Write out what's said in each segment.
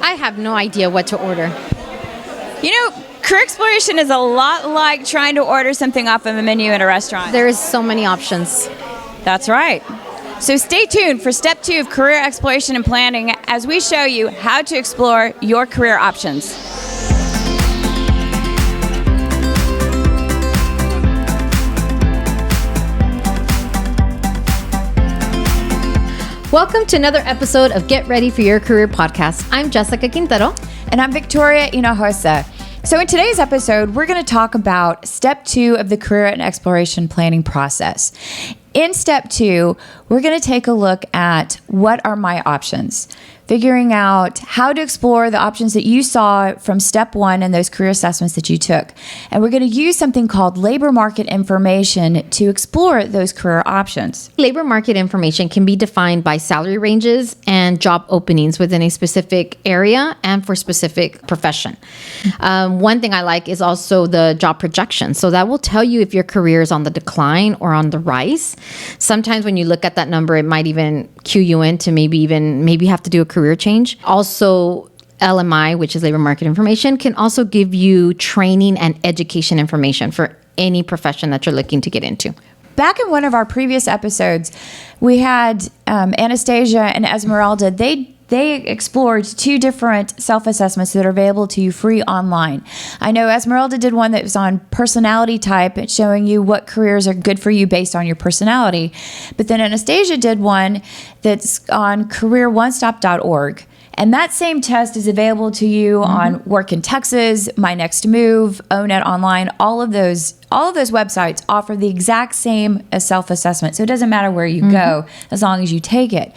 I have no idea what to order. Career exploration is a lot like trying to order something off of a menu at a restaurant. There is so many options. That's right. So stay tuned for step 2 of career exploration and planning as we show you how to explore your career options. Welcome to another episode of Get Ready for Your Career podcast. I'm Jessica Quintero. And I'm Victoria Hinojosa. So in today's episode, we're going to talk about step 2 of the career and exploration planning process. In step 2, we're going to take a look at what are my options, figuring out how to explore the options that you saw from step 1 and those career assessments that you took. And we're going to use something called labor market information to explore those career options. Labor market information can be defined by salary ranges and job openings within a specific area and for specific profession. One thing I like is also the job projection. So that will tell you if your career is on the decline or on the rise. Sometimes when you look at that number, it might even cue you in to maybe have to do a career change. Also, LMI, which is labor market information, can also give you training and education information for any profession that you're looking to get into. Back in one of our previous episodes, we had Anastasia and Esmeralda. They explored 2 different self-assessments that are available to you free online. I know Esmeralda did one that was on personality type, it's showing you what careers are good for you based on your personality. But then Anastasia did one that's on careeronestop.org. And that same test is available to you on Work in Texas, My Next Move, Own It Online. All of those websites offer the exact same self-assessment. So it doesn't matter where you go as long as you take it.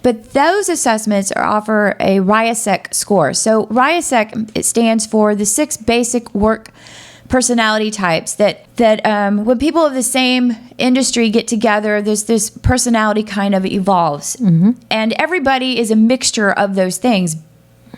But those assessments offer a RIASEC score. So RIASEC, it stands for the 6 basic work personality types that when people of the same industry get together, this personality kind of evolves. And everybody is a mixture of those things.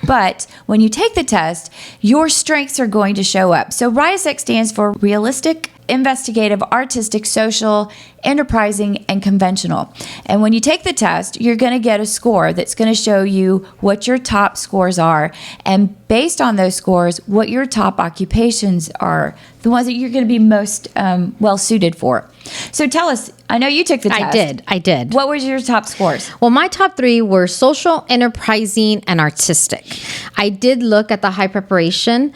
But when you take the test, your strengths are going to show up. So RIASEC stands for realistic, investigative, artistic, social, enterprising, and conventional. And when you take the test, you're going to get a score that's going to show you what your top scores are. And based on those scores, what your top occupations are, the ones that you're going to be most well suited for. So tell us, I know you took the test. I did. What were your top scores? Well, my top 3 were social, enterprising, and artistic. I did look at the high preparation,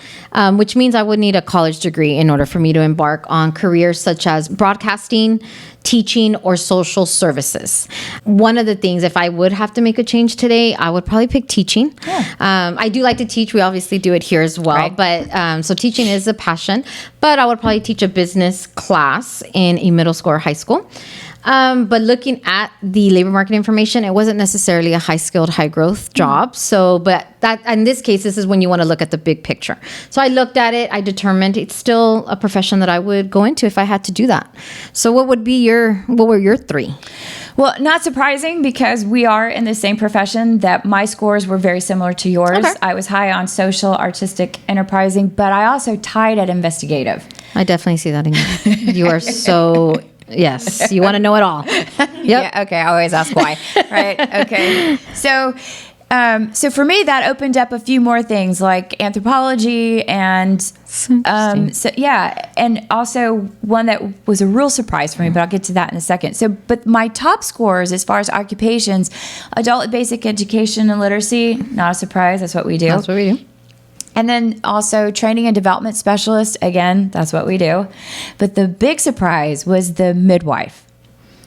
which means I would need a college degree in order for me to embark on careers such as broadcasting, teaching, or social services. One of the things, if I would have to make a change today, I would probably pick teaching. Yeah. I do like to teach. We obviously do it here as well. Right. But so teaching is a passion. But I would probably teach a business class in a middle school or high school. But looking at the labor market information, it wasn't necessarily a high-skilled, high-growth job. So, but that in this case, this is when you want to look at the big picture. So I looked at it. I determined it's still a profession that I would go into if I had to do that. So what were your 3? Well, not surprising because we are in the same profession that my scores were very similar to yours. Okay. I was high on social, artistic, enterprising, but I also tied at investigative. I definitely see that in you. You are so... Yes, you want to know it all. Yep. Yeah, okay, I always ask why. Right, okay. So for me, that opened up a few more things like anthropology and and also one that was a real surprise for me, but I'll get to that in a second. So, but my top scores as far as occupations, adult basic education and literacy, not a surprise, that's what we do. That's what we do. And then also training and development specialist. Again, that's what we do. But the big surprise was the midwife.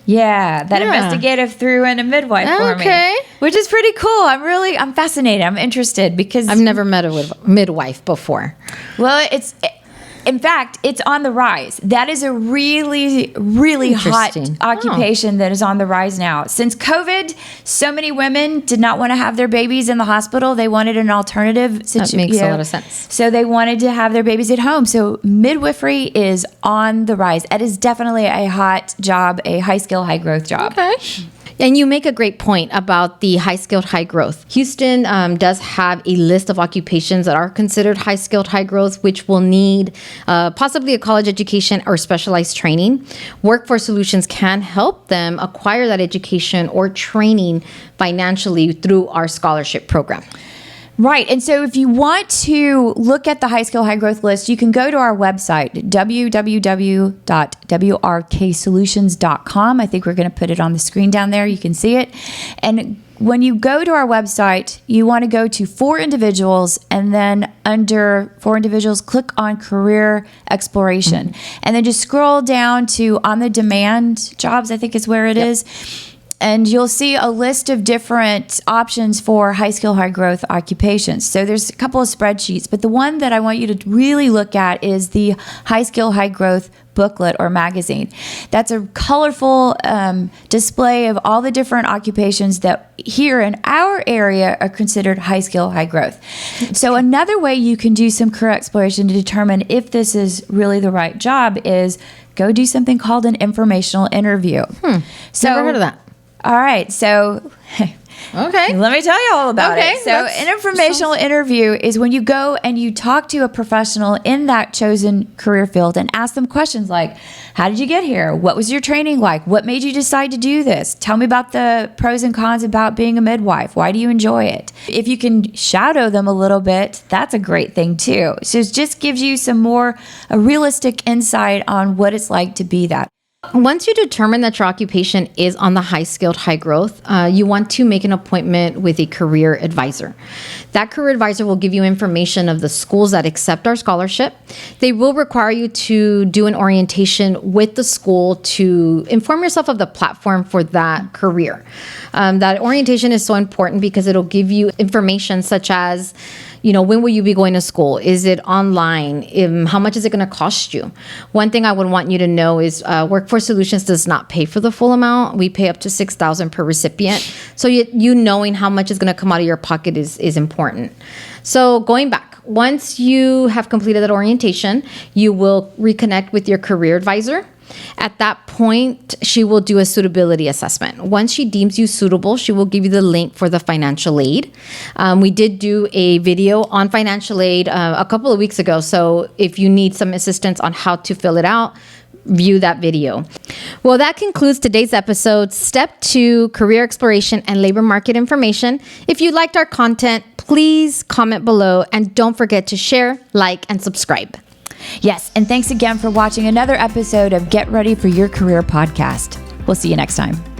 Yeah, that investigative threw in a midwife for me. Which is pretty cool. I'm fascinated. I'm interested because I've never met a midwife before. Well, in fact, it's on the rise. That is a really, really hot occupation that is on the rise now. Since COVID, so many women did not want to have their babies in the hospital. They wanted an alternative situation. That makes a lot of sense. So they wanted to have their babies at home. So midwifery is on the rise. It is definitely a hot job, a high skill, high growth job. Okay. And you make a great point about the high-skilled, high-growth. Houston does have a list of occupations that are considered high-skilled, high-growth, which will need possibly a college education or specialized training. Workforce Solutions can help them acquire that education or training financially through our scholarship program. Right. And so if you want to look at the high skill, high growth list, you can go to our website, www.wrksolutions.com. I think we're going to put it on the screen down there. You can see it. And when you go to our website, you want to go to For Individuals, and then under For Individuals, click on Career Exploration. And then just scroll down to On the Demand Jobs, I think is where it is. And you'll see a list of different options for high skill, high growth occupations. So there's a couple of spreadsheets, but the one that I want you to really look at is the high skill, high growth booklet or magazine. That's a colorful display of all the different occupations that here in our area are considered high skill, high growth. So another way you can do some career exploration to determine if this is really the right job is go do something called an informational interview. So, Never heard of that. All right, so Okay. let me tell you all about Okay, it. So an informational interview is when you go and you talk to a professional in that chosen career field and ask them questions like, how did you get here? What was your training like? What made you decide to do this? Tell me about the pros and cons about being a midwife. Why do you enjoy it? If you can shadow them a little bit, that's a great thing too. So it just gives you a realistic insight on what it's like to be that. Once you determine that your occupation is on the high skilled, high growth, you want to make an appointment with a career advisor. That career advisor will give you information of the schools that accept our scholarship. They will require you to do an orientation with the school to inform yourself of the platform for that career. That orientation is so important because it'll give you information such as, when will you be going to school? Is it online? How much is it going to cost you? One thing I would want you to know is Workforce Solutions does not pay for the full amount. We pay up to $6,000 per recipient. So you knowing how much is going to come out of your pocket is important. So going back, once you have completed that orientation, you will reconnect with your career advisor. At that point, she will do a suitability assessment. Once she deems you suitable, she will give you the link for the financial aid. We did do a video on financial aid a couple of weeks ago. So if you need some assistance on how to fill it out, view that video. Well, that concludes today's episode, Step 2, Career Exploration and Labor Market Information. If you liked our content, please comment below and don't forget to share, like, and subscribe. Yes, and thanks again for watching another episode of Get Ready for Your Career podcast. We'll see you next time.